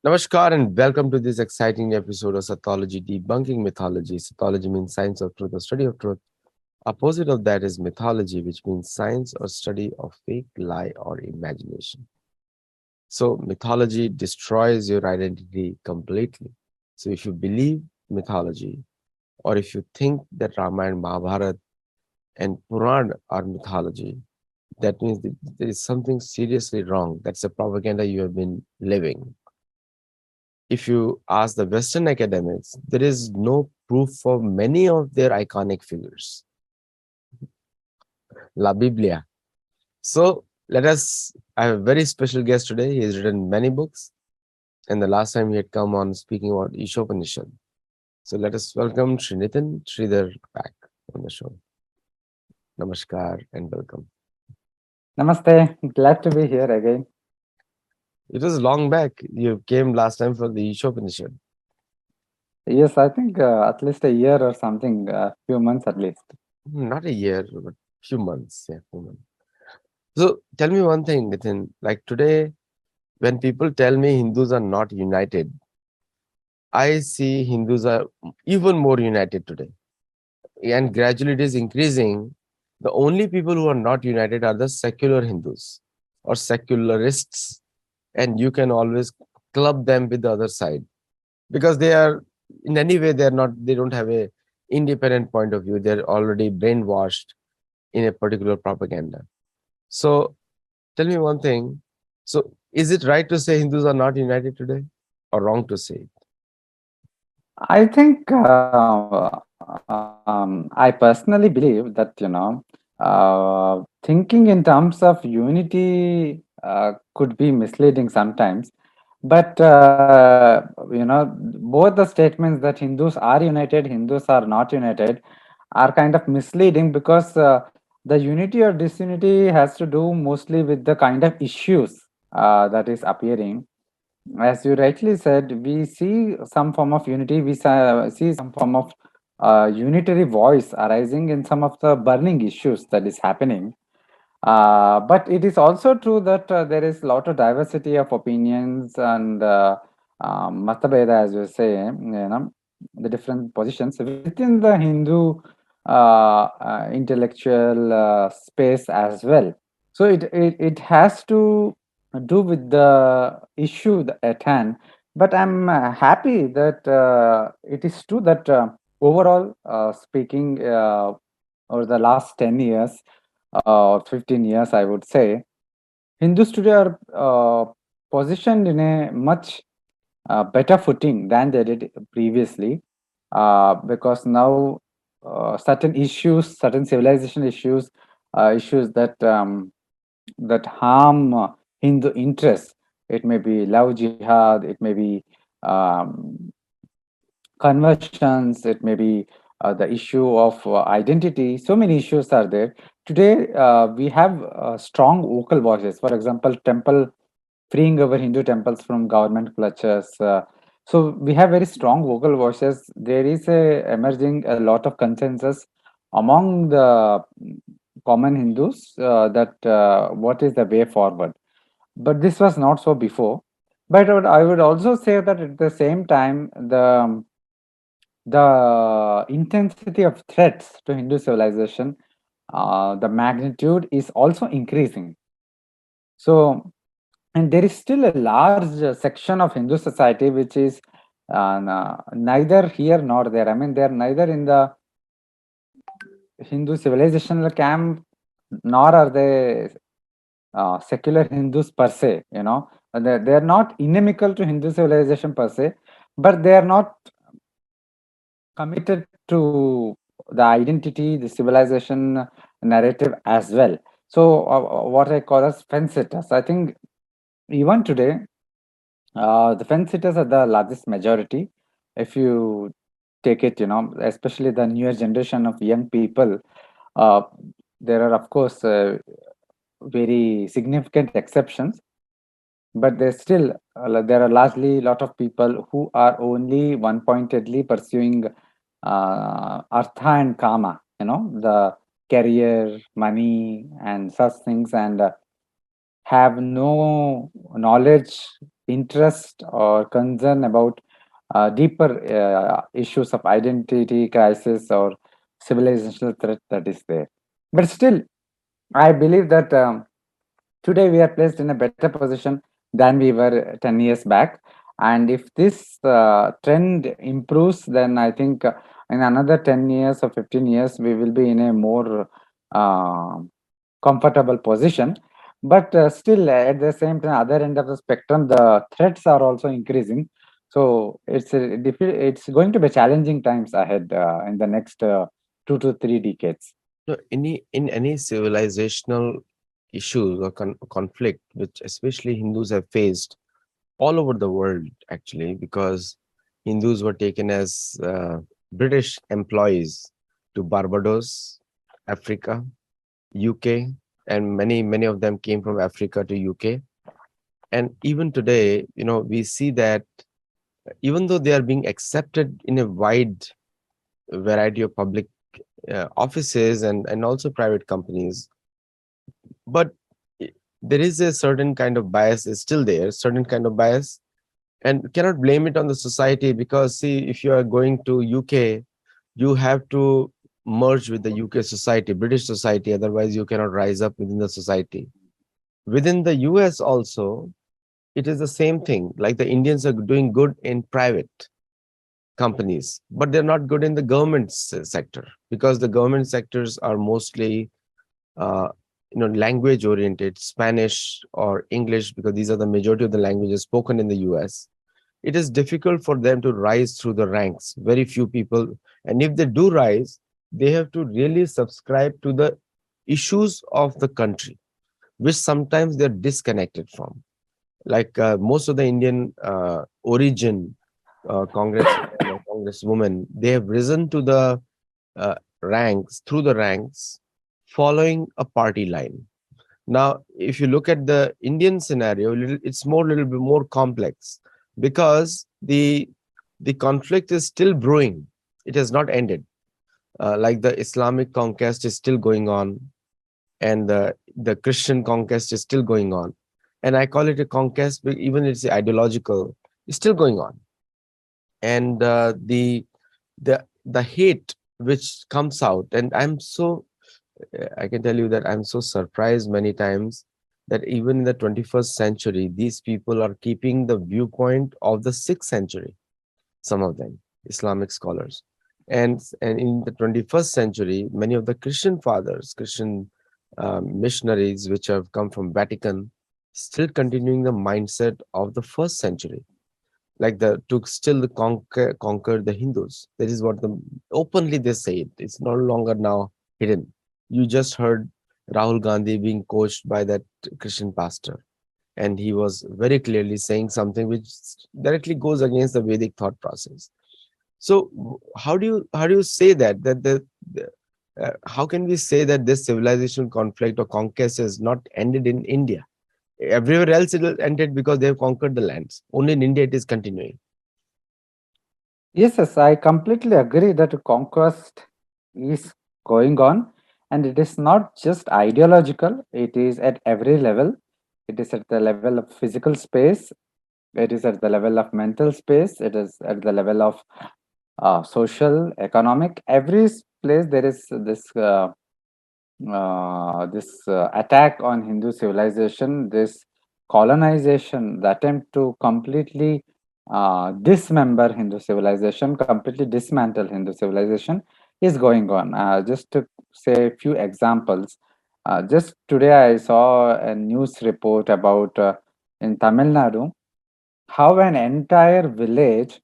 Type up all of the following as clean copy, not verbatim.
Namaskar and welcome to this exciting episode of Sattology Debunking Mythology. Sattology means science of truth or study of truth. Opposite of that is mythology, which means science or study of fake, lie, or imagination. So mythology destroys your identity completely. So if you believe mythology, or if you think that Ramayana, Mahabharata, and Puran are mythology, that means that there is something seriously wrong. That's a propaganda you have been living. If you ask the Western academics, there is no proof for many of their iconic figures. La Biblia. So I have a very special guest today. He has written many books, and the last time he had come on speaking about Ishopanishad. So let us welcome Sri Nithin Sridhar back on the show. Namaskar and welcome. Namaste. Glad to be here again. It was long back. You came last time for the Ishopanishad. Yes, I think at least a year or something, a few months at least. Not a year, but few months. Yeah, few months. So tell me one thing, Nithin. Like today, when people tell me Hindus are not united, I see Hindus are even more united today. And gradually it is increasing. The only people who are not united are the secular Hindus or secularists. And you can always club them with the other side because they are, in any way, they don't have a independent point of view. They're already brainwashed in a particular propaganda. So tell me one thing. So is it right to say Hindus are not united today or wrong to say it? I think I personally believe that, thinking in terms of unity could be misleading sometimes. But, both the statements that Hindus are united, Hindus are not united, are kind of misleading because the unity or disunity has to do mostly with the kind of issues that is appearing. As you rightly said, we see some form of unity, see some form of unitary voice arising in some of the burning issues that is happening. But it is also true that there is a lot of diversity of opinions and matabeda, as you say, the different positions within the Hindu intellectual space as well. So it has to do with the issue at hand. But I'm happy that it is true that overall speaking, over the last 10 years or 15 years, I would say, Hindus today are positioned in a much better footing than they did previously, because now certain issues, certain civilization issues, issues that harm Hindu interests. It may be love jihad, it may be um, conversions, it may be the issue of identity. So many issues are there. Today, we have strong vocal voices. For example, temple freeing our Hindu temples from government clutches. So we have very strong vocal voices. There is a emerging a lot of consensus among the common Hindus that what is the way forward. But this was not so before. But I would also say that at the same time, the intensity of threats to Hindu civilization, the magnitude is also increasing. So, and there is still a large section of Hindu society which is neither here nor there. I mean, they are neither in the Hindu civilizational camp, nor are they secular Hindus per se. They are not inimical to Hindu civilization per se, but they are not committed to the identity, the civilization narrative as well. So, what I call as fence sitters. I think even today, the fence sitters are the largest majority. If you take it, especially the newer generation of young people, uh, there are, of course, very significant exceptions, but there are largely a lot of people who are only one pointedly pursuing artha and kama, the career, money, and such things, and have no knowledge interest or concern about deeper issues of identity crisis or civilizational threat that is there. But still, I believe that today we are placed in a better position than we were 10 years back. And if this trend improves, then I think in another 10 years or 15 years, we will be in a more uh, comfortable position. But still, at the same time, other end of the spectrum, the threats are also increasing. So it's going to be challenging times ahead in the next 2 to 3 decades. No, in any civilizational issues or conflict, which especially Hindus have faced all over the world, actually, because Hindus were taken as British employees to Barbados, Africa, UK, and many of them came from Africa to UK. And even today, we see that even though they are being accepted in a wide variety of public offices and also private companies, but there is a certain kind of bias is still there, certain kind of bias, and cannot blame it on the society, because see, if you are going to UK, you have to merge with the UK society, British society, otherwise you cannot rise up within the society. Within the US also, it is the same thing. Like the Indians are doing good in private companies, but they're not good in the government sector, because the government sectors are mostly uh, language oriented, Spanish or English, because these are the majority of the languages spoken in the US. It is difficult for them to rise through the ranks. Very few people, and if they do rise, they have to really subscribe to the issues of the country, which sometimes they're disconnected from. Like most of the Indian origin congressmen or congresswomen, they have risen to the ranks, through the ranks, following a party line. Now, if you look at the Indian scenario, it's little bit more complex, because the conflict is still brewing. It has not ended. Like the Islamic conquest is still going on, and the Christian conquest is still going on. And I call it a conquest, but even it's ideological, it's still going on. And the hate which comes out, and I can tell you that I'm so surprised many times that even in the 21st century, these people are keeping the viewpoint of the 6th century, some of them, Islamic scholars. And in the 21st century, many of the Christian fathers, Christian missionaries, which have come from Vatican, still continuing the mindset of the first century, like the to still conquer the Hindus. That is what openly they say it. It's no longer now hidden. You just heard Rahul Gandhi being coached by that Christian pastor, and he was very clearly saying something which directly goes against the Vedic thought process. So how do you say that how can we say that this civilization conflict or conquest has not ended in India? Everywhere else it will ended because they have conquered the lands. Only in India it is continuing. Yes, I completely agree that conquest is going on, and it is not just ideological, it is at every level. It is at the level of physical space, it is at the level of mental space, it is at the level of social, economic. Every place there is this attack on Hindu civilization, this colonization, the attempt to completely dismember Hindu civilization, completely dismantle Hindu civilization is going on. Just to say a few examples, just today I saw a news report about in Tamil Nadu how an entire village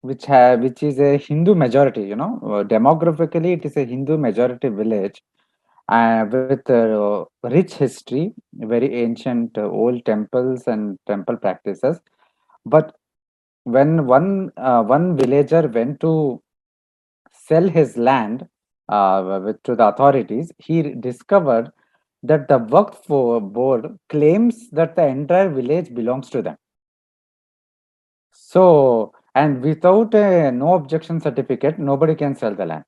which is a Hindu majority, demographically it is a Hindu majority village with rich history, very ancient old temples and temple practices. But when one villager went to sell his land to the authorities, he discovered that the Waqf board claims that the entire village belongs to them. So, and without a no objection certificate, nobody can sell the land.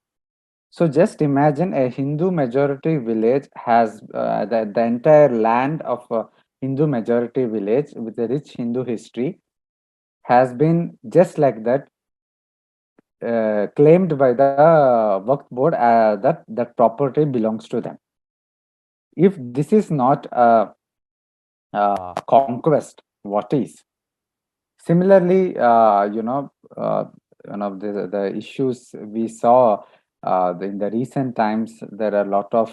So just imagine a Hindu majority village has the entire land of Hindu majority village with a rich Hindu history has been just like that claimed by the Waqf board that property belongs to them. If this is not a, conquest, what is? Similarly, one of the issues we saw in the recent times, there are a lot of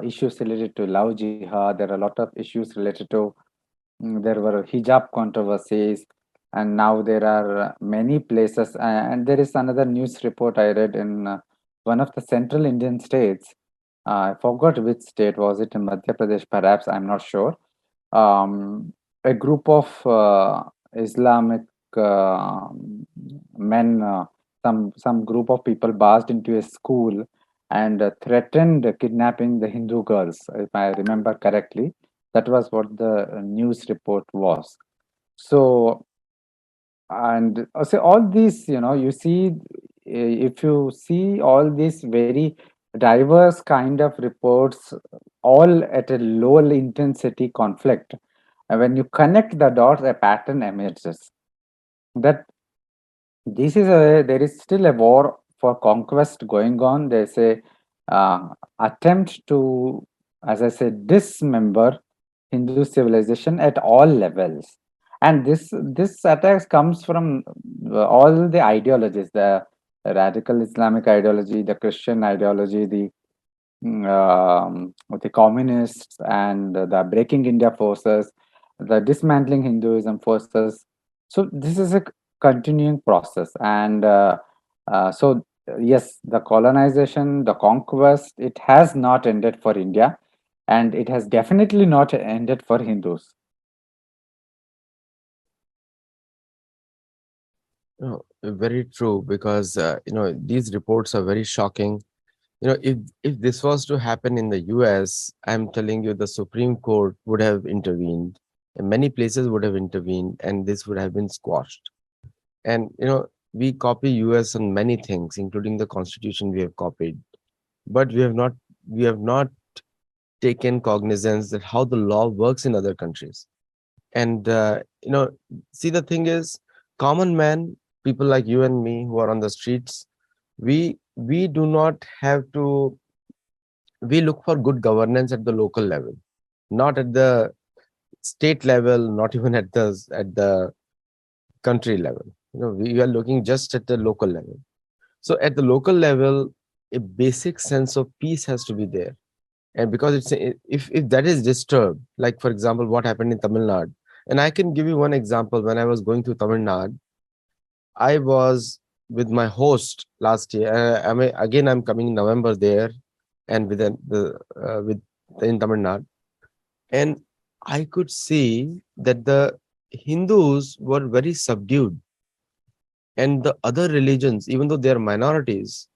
issues related to love jihad. There are a lot of issues related to there were hijab controversies, and now there are many places. And there is another news report I read in one of the central Indian states. I forgot which state was it, in Madhya Pradesh, perhaps. I'm not sure. A group of Islamic uh, men, some group of people barged into a school and threatened kidnapping the Hindu girls, if I remember correctly. That was what the news report was. So, and so all these, you see, if you see all these very diverse kind of reports, all at a low intensity conflict, and when you connect the dots, a pattern emerges that this is a there is still a war for conquest going on. There's a attempt to, as I said, dismember Hindu civilization at all levels, and this attacks comes from all the ideologies: the radical Islamic ideology, the Christian ideology, with the communists, and the breaking India forces, the dismantling Hinduism forces. So this is a continuing process, and yes, the colonization, the conquest, it has not ended for India, and it has definitely not ended for Hindus. Very true, because these reports are very shocking. If this was to happen in the US, I'm telling you, the Supreme Court would have intervened, and many places would have intervened, and this would have been squashed. And we copy US on many things, including the constitution we have copied, but we have not taken cognizance that how the law works in other countries. And see, the thing is, common man, people like you and me who are on the streets, we do not have to. We look for good governance at the local level, not at the state level, not even at the country level. We are looking just at the local level. So at the local level, a basic sense of peace has to be there. And because if that is disturbed, like for example what happened in Tamil Nadu, and I can give you one example. When I was going to Tamil Nadu, I was with my host last year. I'm coming in November there, and with in Tamil Nadu, and I could see that the Hindus were very subdued, and the other religions, even though they are minorities,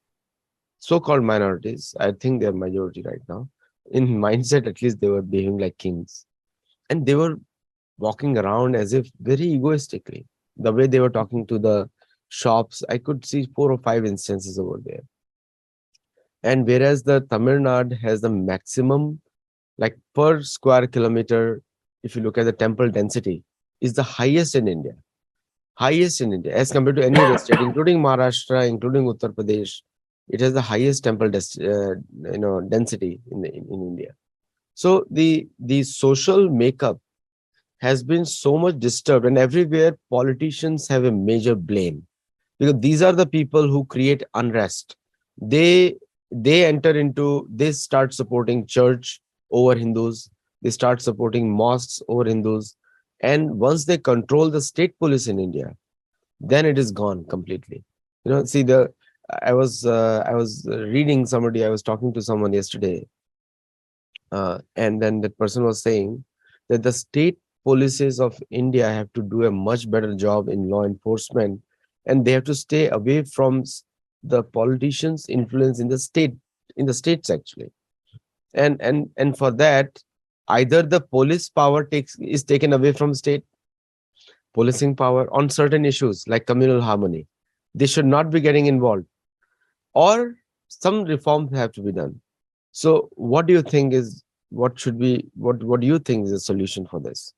so-called minorities, I think they are majority right now. In mindset, at least they were behaving like kings, and they were walking around as if very egoistically. The way they were talking to the shops, I could see 4 or 5 instances over there. And whereas the Tamil Nadu has the maximum, like per square kilometer, if you look at the temple density, is the highest in India as compared to any other state, including Maharashtra, including Uttar Pradesh. It has the highest density in India. So the social makeup has been so much disturbed, and everywhere politicians have a major blame, because these are the people who create unrest. They they enter into they start supporting church over Hindus. They start supporting mosques over Hindus, and once they control the state police in India, then it is gone completely. See, the I was reading somebody. I was talking to someone yesterday, and then that person was saying that the state policies of India have to do a much better job in law enforcement, and they have to stay away from the politicians' influence in the states actually. And for that, either the police power is taken away from state policing power on certain issues like communal harmony. They should not be getting involved, or some reforms have to be done. So, what do you think is what should be, what do you think is the solution for this?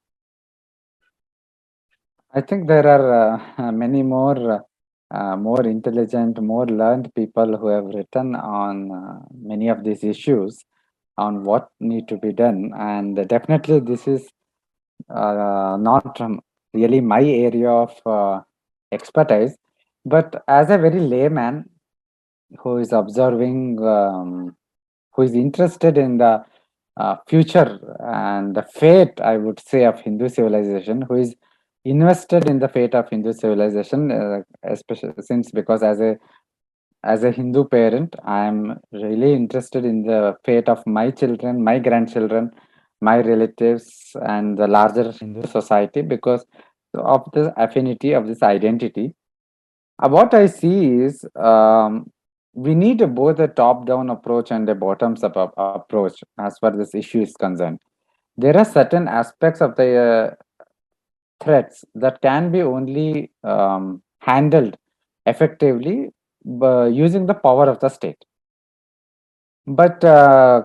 I think there are many more intelligent, more learned people who have written on many of these issues on what need to be done, and definitely this is not really my area of expertise. But as a very layman who is observing, who is interested in the future and the fate, I would say, of Hindu civilization, who is invested in the fate of Hindu civilization, especially since because as a Hindu parent, I am really interested in the fate of my children, my grandchildren, my relatives, and the larger Hindu society because of the affinity of this identity. What I see is we need both a top-down approach and a bottoms-up approach as far as this issue is concerned. There are certain aspects of the threats that can be only handled effectively by using the power of the state. But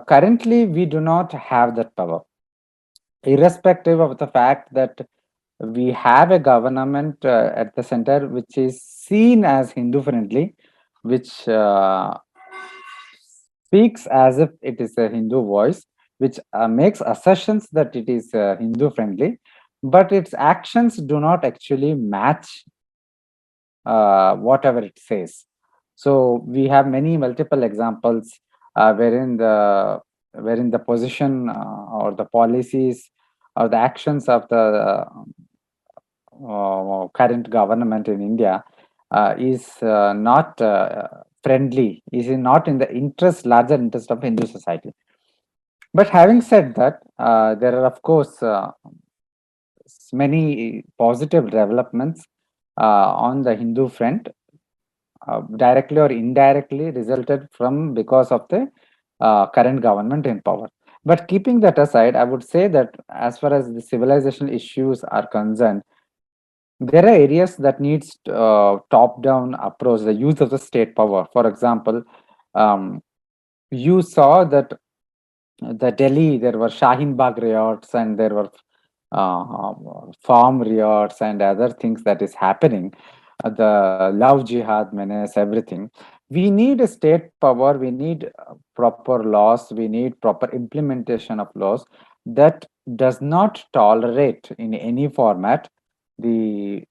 currently, we do not have that power, irrespective of the fact that we have a government at the center which is seen as Hindu friendly, which speaks as if it is a Hindu voice, which makes assertions that it is Hindu friendly, but its actions do not actually match whatever it says. So we have many multiple examples wherein the position or the policies or the actions of the current government in India is not friendly, is not in the interest, larger interest of Hindu society. But having said that, there are of course many positive developments on the Hindu front, directly or indirectly resulted from because of the current government in power. But keeping that aside, I would say that as far as the civilization issues are concerned, there are areas that needs top-down approach, the use of the state power. For example, you saw that the Delhi, there were Shaheen Bagh riots and there were farm riots and other things that is happening, the love jihad menace, everything. We need a state power, we need proper laws, we need proper implementation of laws that does not tolerate in any format the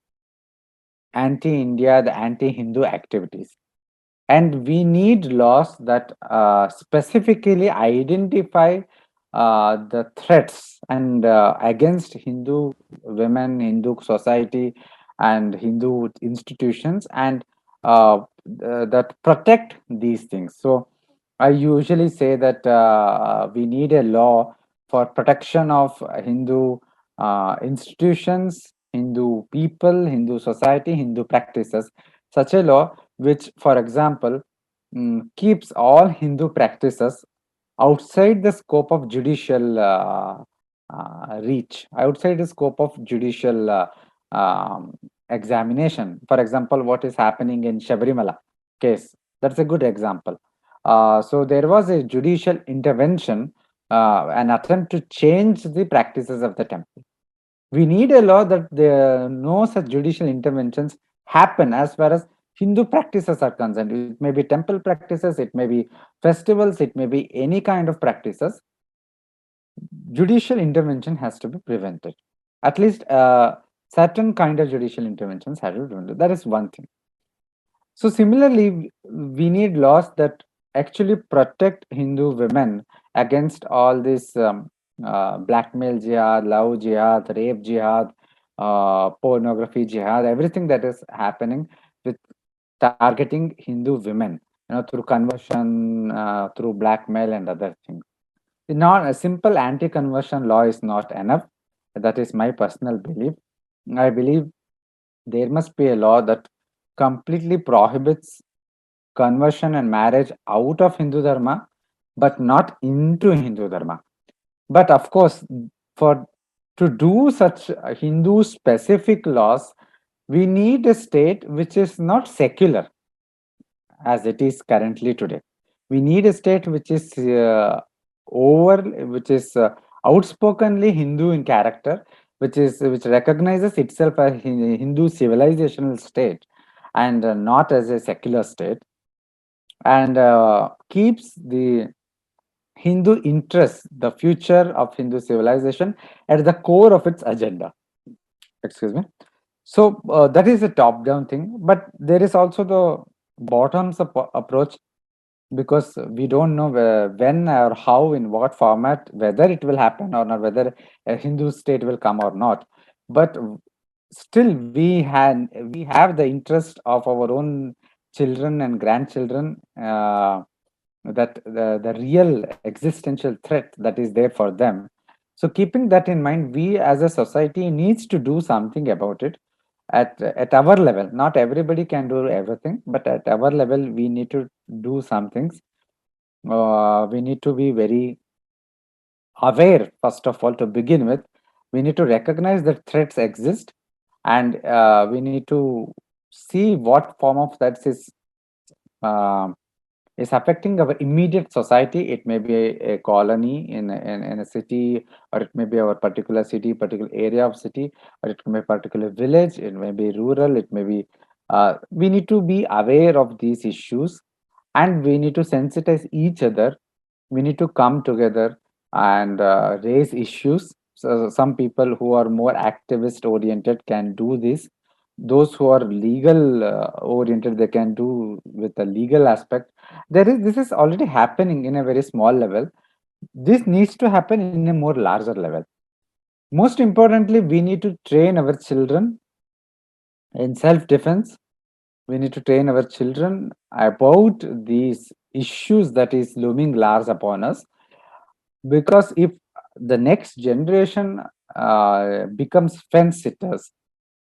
anti-India, the anti-Hindu activities. And we need laws that specifically identify the threats and against Hindu women, Hindu society, and Hindu institutions, and that protect these things. So I usually say that we need a law for protection of Hindu institutions, Hindu people, Hindu society, Hindu practices. Such a law which, for example, keeps all Hindu practices outside the scope of judicial reach, outside the scope of judicial examination. For example, what is happening in Shabrimala case, that's a good example. So there was a judicial intervention, an attempt to change the practices of the temple. We need a law that there no such judicial interventions happen as far as Hindu practices are concerned. It may be temple practices, it may be festivals, it may be any kind of practices. Judicial intervention has to be prevented. At least certain kind of judicial interventions have to be prevented. That is one thing. So similarly, we need laws that actually protect Hindu women against all this blackmail jihad, love jihad, rape jihad, pornography jihad, everything that is happening with targeting Hindu women, through conversion, through blackmail and other things. Not a simple anti-conversion law is not enough. That is my personal belief. I believe there must be a law that completely prohibits conversion and marriage out of Hindu Dharma, but not into Hindu Dharma. But of course, for to do such Hindu specific laws, we need a state which is not secular as it is currently today. We need a state which is which is outspokenly Hindu in character, which recognizes itself as Hindu civilizational state and not as a secular state, and keeps the Hindu interests, the future of Hindu civilization, at the core of its agenda. Excuse me. So that is a top-down thing, but there is also the bottoms-up approach, because we don't know when or how, in what format, whether it will happen or not, whether a Hindu state will come or not. But still, we have the interest of our own children and grandchildren. That the real existential threat that is there for them. So keeping that in mind, we as a society needs to do something about it at our level. Not everybody can do everything, but at our level we need to do some things. We need to be very aware, first of all, to begin with. We need to recognize that threats exist, and we need to see what form of threats uh, is affecting our immediate society. It may be a colony in a city, or it may be our particular city, particular area of city, or it may be a particular village, it may be rural, it may be. We need to be aware of these issues, and we need to sensitize each other. We need to come together and raise issues. So some people who are more activist oriented can do this. Those who are legal oriented, they can do with the legal aspect. This is already happening in a very small level. This needs to happen in a more larger level. Most importantly, we need to train our children in self defense. We need to train our children about these issues that is looming large upon us, because if the next generation becomes fence sitters,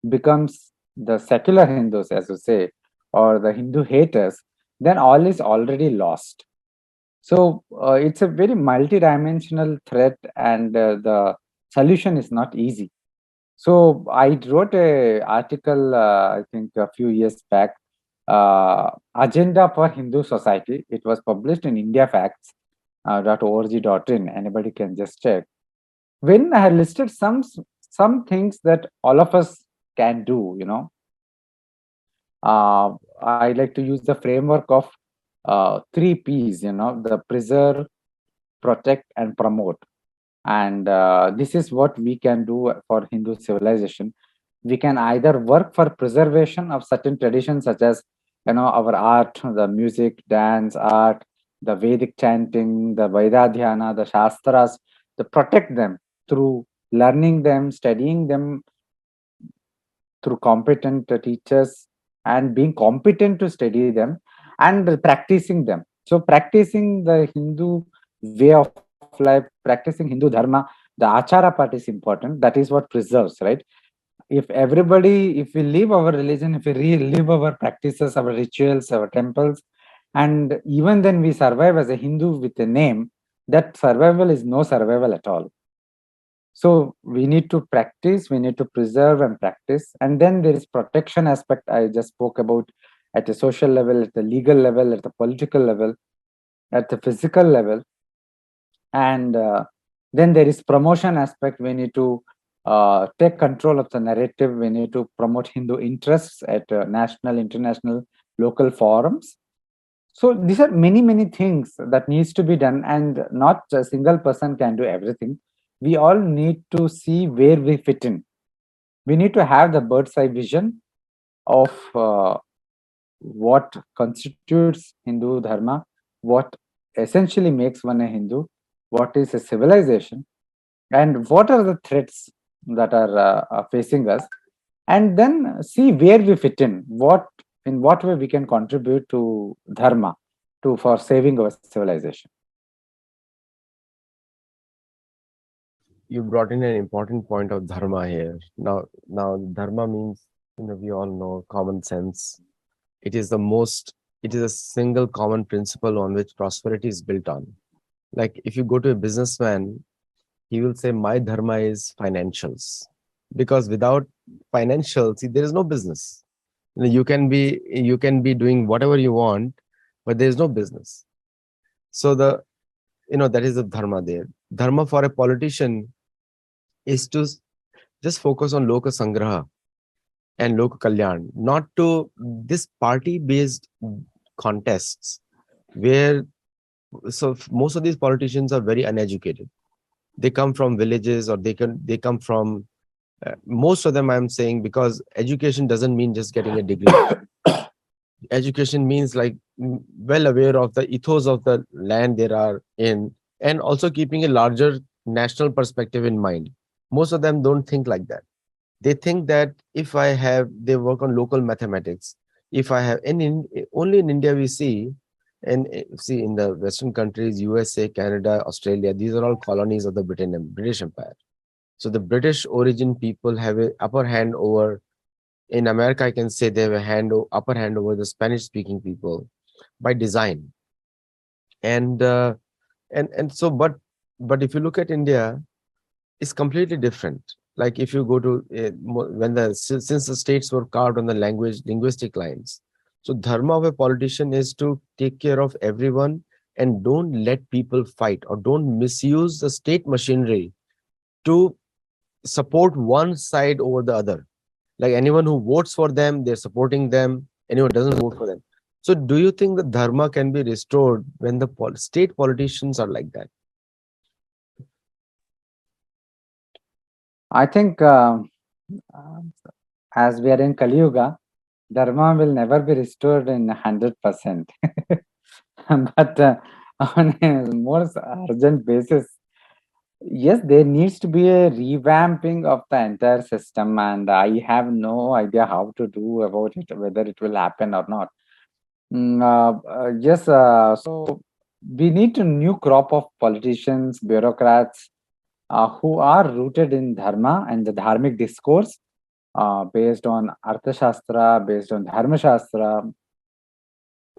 becomes the secular Hindus, as you say, or the Hindu haters, then all is already lost. So it's a very multidimensional threat, and the solution is not easy. So I wrote a article, I think a few years back, Agenda for Hindu Society. It was published in indiafacts.org.in. Anybody can just check. When I had listed some things that all of us can do, I like to use the framework of three P's, the preserve, protect, and promote. And this is what we can do for Hindu civilization. We can either work for preservation of certain traditions, such as our art, the music, dance, art, the Vedic chanting, the Vaidadhyana, the Shastras, to protect them through learning them, studying them, through competent teachers, and being competent to study them, and practicing them. So practicing the Hindu way of life, practicing Hindu dharma, the achara part is important. That is what preserves, right? If we live our religion, if we live our practices, our rituals, our temples, and even then we survive as a Hindu with a name, that survival is no survival at all. So we need to practice, we need to preserve and practice. And then there is protection aspect I just spoke about, at a social level, at the legal level, at the political level, at the physical level. And then there is promotion aspect. We need to take control of the narrative. We need to promote Hindu interests at national, international, local forums. So these are many things that needs to be done, and not a single person can do everything. We all need to see where we fit in. We need to have the bird's eye vision of what constitutes Hindu dharma, what essentially makes one a Hindu, what is a civilization, and what are the threats that are facing us, and then see where we fit in what way we can contribute to dharma, to for saving our civilization. You brought in an important point of dharma here. Now dharma means, we all know common sense. It is it is a single common principle on which prosperity is built on. Like if you go to a businessman, he will say, my dharma is financials. Because without financials, there is no business. You can be doing whatever you want, but there is no business. So that is the dharma there. Dharma for a politician is to just focus on loka sangraha and loka kalyan, not to this party based contests where, most of these politicians are very uneducated. They come from villages, or they come from, most of them, I'm saying, because education doesn't mean just getting a degree. Education means like, well aware of the ethos of the land they are in, and also keeping a larger national perspective in mind. Most of them don't think like that. They think that if I have, they work on local mathematics. If I have, and only in India we see, and see in the Western countries, USA, Canada, Australia, these are all colonies of the British Empire. So the British origin people have a upper hand over. In America, I can say they have a upper hand over the Spanish speaking people by design. And so, but if you look at India, it's completely different. Like if you go to, when since the states were carved on the linguistic lines, so dharma of a politician is to take care of everyone and don't let people fight, or don't misuse the state machinery to support one side over the other. Like anyone who votes for them, they're supporting them. Anyone who doesn't vote for them. So do you think the dharma can be restored when the state politicians are like that? I think as we are in Kali Yuga, Dharma will never be restored in 100%. But on a more urgent basis, yes, there needs to be a revamping of the entire system, and I have no idea how to do about it, whether it will happen or not. Yes, so we need a new crop of politicians, bureaucrats who are rooted in dharma and the dharmic discourse based on Arthashastra, based on Dharma Shastra.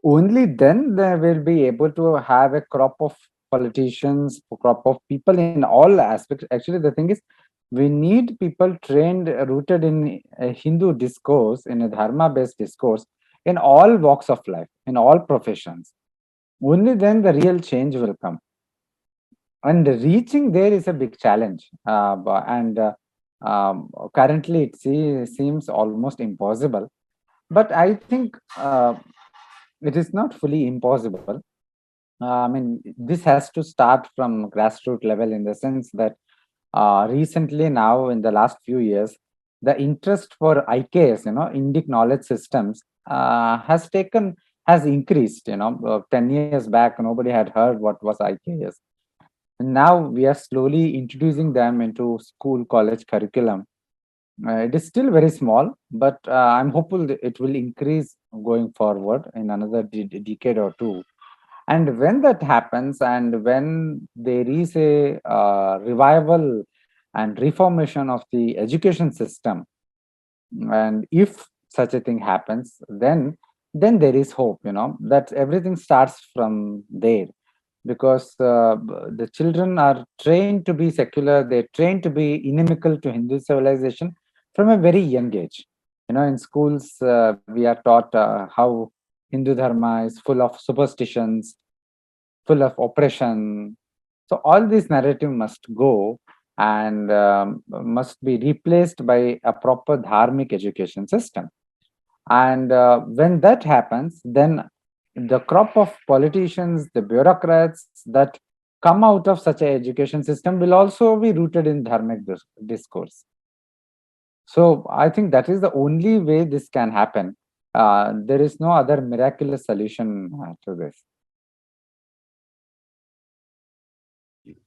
Only then they will be able to have a crop of politicians, a crop of people in all aspects. Actually, the thing is, we need people trained, rooted in a Hindu discourse, in a dharma-based discourse, in all walks of life, in all professions. Only then the real change will come. And reaching there is a big challenge. And currently, it seems almost impossible. But I think it is not fully impossible. I mean, this has to start from grassroots level in the sense that recently now in the last few years, the interest for IKS, Indic knowledge systems, has increased. 10 years back, nobody had heard what was IKS. And now we are slowly introducing them into school, college curriculum. It is still very small, but I'm hopeful that it will increase going forward in another decade or two. And when that happens, and when there is a revival and reformation of the education system, and if such a thing happens, then there is hope. That everything starts from there, because the children are trained to be secular. They're trained to be inimical to Hindu civilization from a very young age. In schools, we are taught how Hindu dharma is full of superstitions, full of oppression. So all this narrative must go, and must be replaced by a proper dharmic education system. And when that happens, then the crop of politicians, the bureaucrats that come out of such an education system will also be rooted in dharmic discourse. So I think that is the only way this can happen. There is no other miraculous solution to this.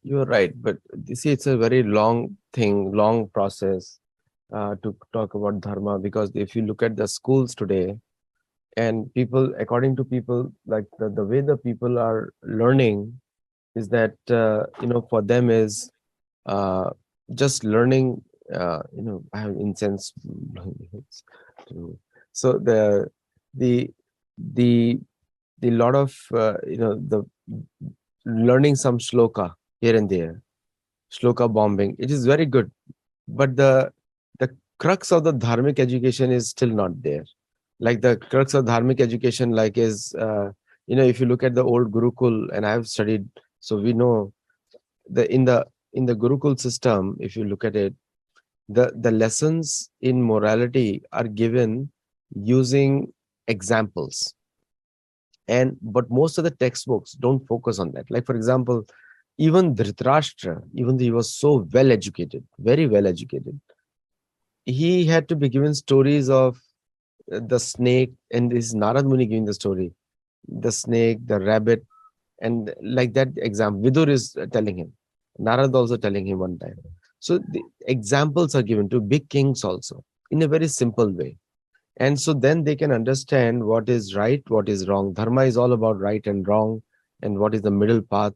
You're right, but you see, it's a very long thing, long process to talk about dharma, because if you look at the schools today, and people, according to people, like the way the people are learning is that, for them is uh, just learning, I have incense. So the the the lot of, the learning some shloka here and there, shloka bombing, it is very good, but the crux of the dharmic education is still not there. Like the crux of dharmic education, like is, if you look at the old Gurukul, and I have studied So we know the in the Gurukul system, if you look at it, the lessons in morality are given using examples. And but most of the textbooks don't focus on that. Like for example, even Dhritarashtra, even though he was so well educated, very well educated, he had to be given stories of the snake, and this is Narad Muni giving the story, the snake, the rabbit, and like that example. Vidur is telling him, Narad also telling him one time. So the examples are given to big kings also in a very simple way. And so then they can understand what is right, what is wrong. Dharma is all about right and wrong, and what is the middle path.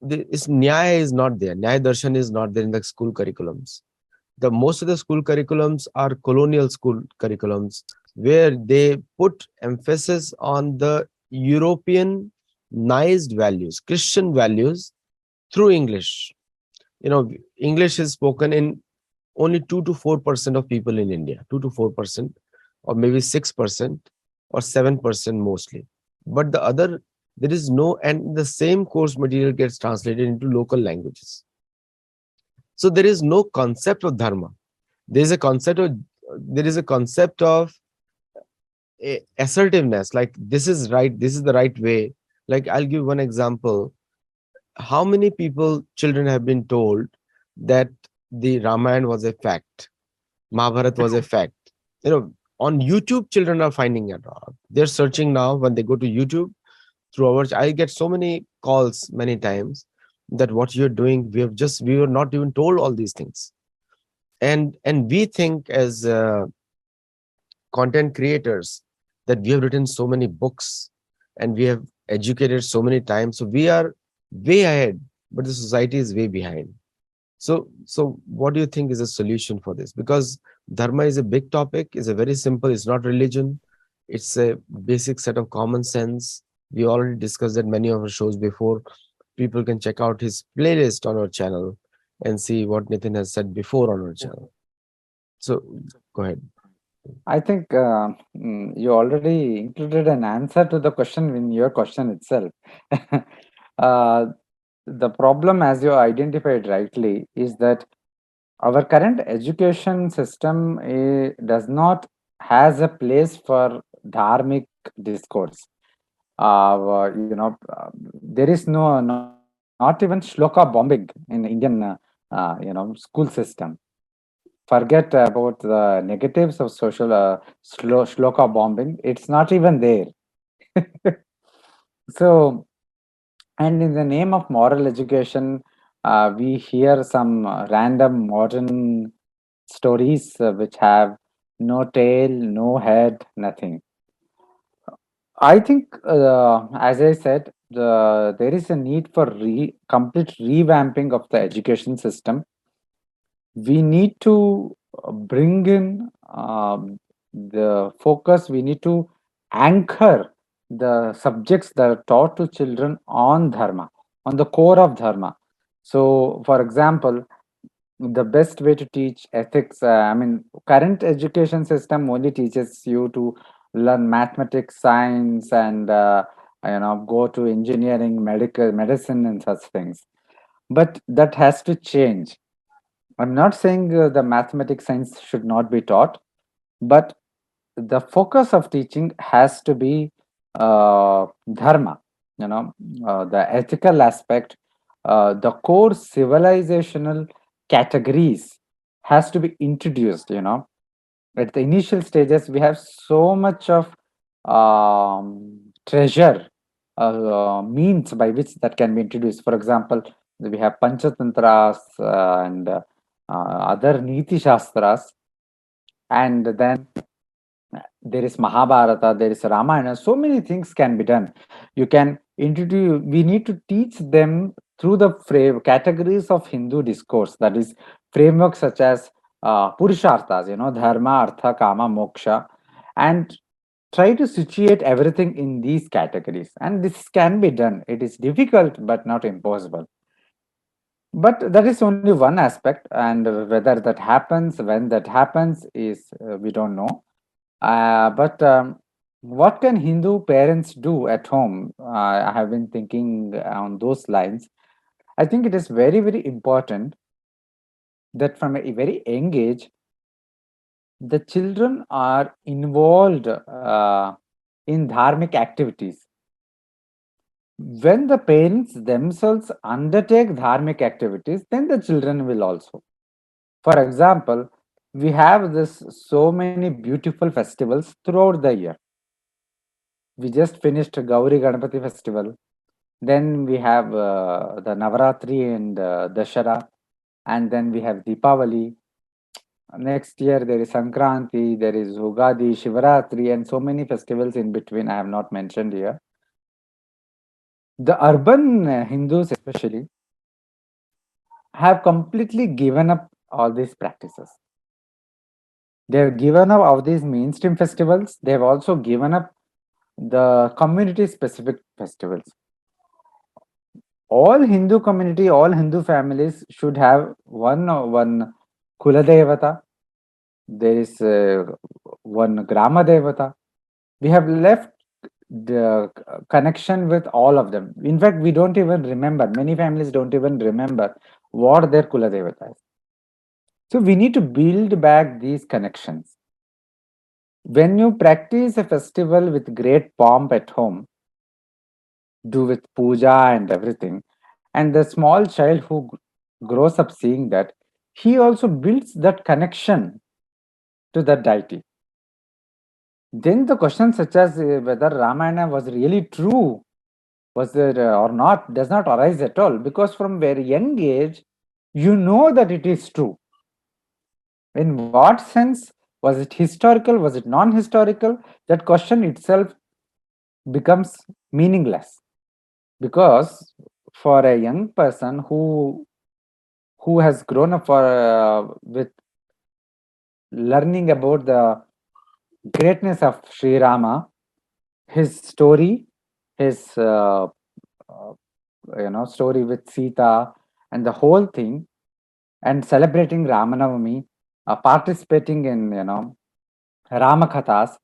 Nyaya is not there. Nyaya darshan is not there in the school curriculums. The most of the school curriculums are colonial school curriculums where they put emphasis on the Europeanized values, Christian values through English. English is spoken in only 2 to 4% of people in India, 2 to 4%, or maybe 6% or 7% mostly. But the other, there is no, and the same course material gets translated into local languages. So there is no concept of dharma. There is a concept of there is a concept of assertiveness, like this is right, this is the right way. Like I'll give one example. How many people, children, have been told that the Ramayana was a fact, Mahabharat was a fact? On YouTube, children are finding it out. They're searching now when they go to YouTube through hours. I get so many calls many times that what you're doing, we were not even told all these things. And we think as content creators that we have written so many books and we have educated so many times, so we are way ahead, but the society is way behind. So what do you think is a solution for this? Because dharma is a big topic, is a very simple, it's not religion, it's a basic set of common sense. We already discussed that many of our shows before. People can check out his playlist on our channel and see what Nithin has said before on our channel. So go ahead. I think you already included an answer to the question in your question itself. uh, the problem, as you identified rightly, is that our current education system does not has a place for dharmic discourse. There is not even shloka bombing in Indian school system. Forget about the negatives of social shloka bombing. It's not even there. So, and in the name of moral education, we hear some random modern stories which have no tail, no head, nothing. I think, as I said, there is a need for complete revamping of the education system. We need to bring in the focus. We need to anchor the subjects that are taught to children on dharma, on the core of dharma. So, for example, the best way to teach ethics, current education system only teaches you to learn mathematics, science, and go to engineering, medical medicine, and such things. But that has to change. I'm not saying the mathematics science should not be taught, but the focus of teaching has to be dharma, the ethical aspect, the core civilizational categories has to be introduced. At the initial stages, we have so much of treasure means by which that can be introduced. For example, we have panchatantras and other niti shastras, and then there is Mahabharata, there is Ramayana. So many things can be done. You can introduce. We need to teach them through the categories of Hindu discourse. That is frameworks such as Purusharthas. Dharma, Artha, Kama, Moksha, and try to situate everything in these categories. And this can be done. It is difficult, but not impossible. But that is only one aspect, and whether that happens, when that happens, is we don't know. But what can Hindu parents do at home? I have been thinking on those lines. I think it is very, very important that from a very young age, the children are involved in dharmic activities. When the parents themselves undertake dharmic activities, then the children will also. For example, we have this so many beautiful festivals throughout the year. We just finished Gauri Ganapati festival. Then we have the Navaratri and Dashara, and then we have Deepavali. Next year there is Sankranti, there is Ugadi, Shivaratri, and so many festivals in between I have not mentioned here. The urban Hindus, especially, have completely given up all these practices. They have given up all these mainstream festivals. They have also given up the community specific festivals. All Hindu community, all Hindu families should have one Kula Devata. There is one Grama Devata. We have left the connection with all of them. In fact, we don't even remember. Many families don't even remember what their Kula Devata is. So we need to build back these connections. When you practice a festival with great pomp at home, do with puja and everything, and the small child who grows up seeing that, he also builds that connection to the deity. Then the question such as whether Ramayana was really true, was it or not, does not arise at all, because from very young age you know that it is true. In what sense? Was it historical, was it non-historical? That question itself becomes meaningless, because for a young person who has grown up with learning about the greatness of Sri Rama, his story, his story with Sita, and the whole thing, and celebrating Ramanavami, participating in Rama Kathas.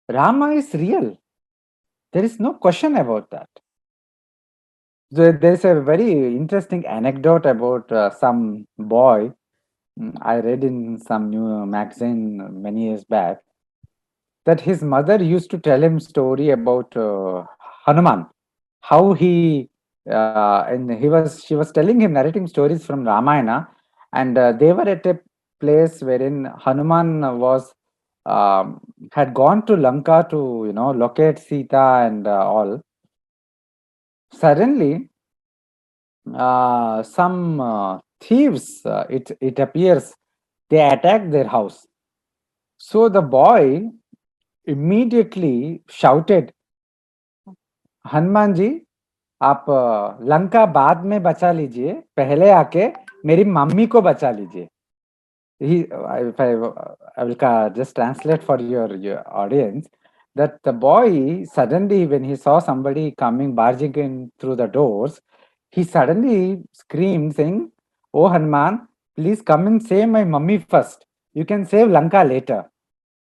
Rama is real. There is no question about that. There is a very interesting anecdote about some boy. I read in some new magazine many years back that his mother used to tell him story about Hanuman, how he and she was telling him, narrating stories from Ramayana, and they were at a place wherein Hanuman was had gone to Lanka to locate Sita and all. Suddenly, some thieves, it appears, they attacked their house. So the boy immediately shouted, Hanuman ji आप लंका बाद में बचा लीजिए, पहले आके मेरी mummy को बचा लीजिए. If I will just translate for your audience, that the boy suddenly, when he saw somebody coming barging in through the doors, he suddenly screamed saying, "Oh Hanuman, please come and save my mummy first. You can save Lanka later."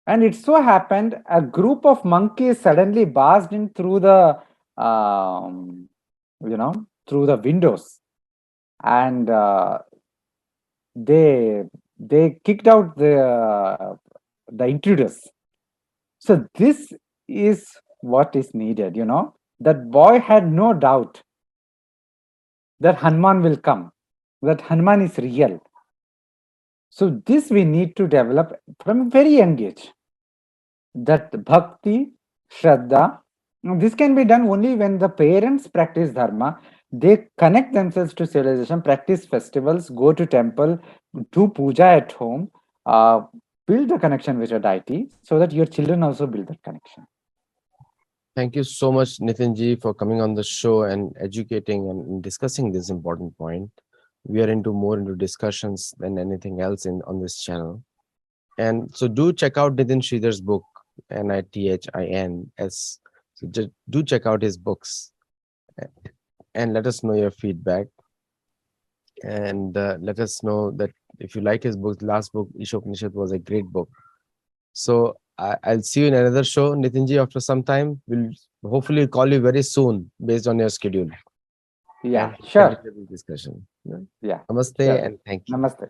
And it so happened a group of monkeys suddenly barged in through the through the windows, and they kicked out the intruders. So this is what is needed. That boy had no doubt that Hanuman will come, that Hanuman is real. So this we need to develop from a very young age. That bhakti, shraddha, this can be done only when the parents practice dharma. They connect themselves to civilization, practice festivals, go to temple, do puja at home, uh, build a connection with your deity, so that your children also build that connection. Thank you so much, Nithin ji, for coming on the show and educating and discussing this important point. We are into more into discussions than anything else on this channel. And so do check out Nithin Sridhar's book, Nithins. So just do check out his books and let us know your feedback. And let us know that if you like his book, last book, Ishopanishad, was a great book. So I'll see you in another show, Nitinji, after some time. We'll hopefully call you very soon based on your schedule Yeah, and sure. continue the discussion. Yeah. Yeah, Namaste sure. and thank you. Namaste.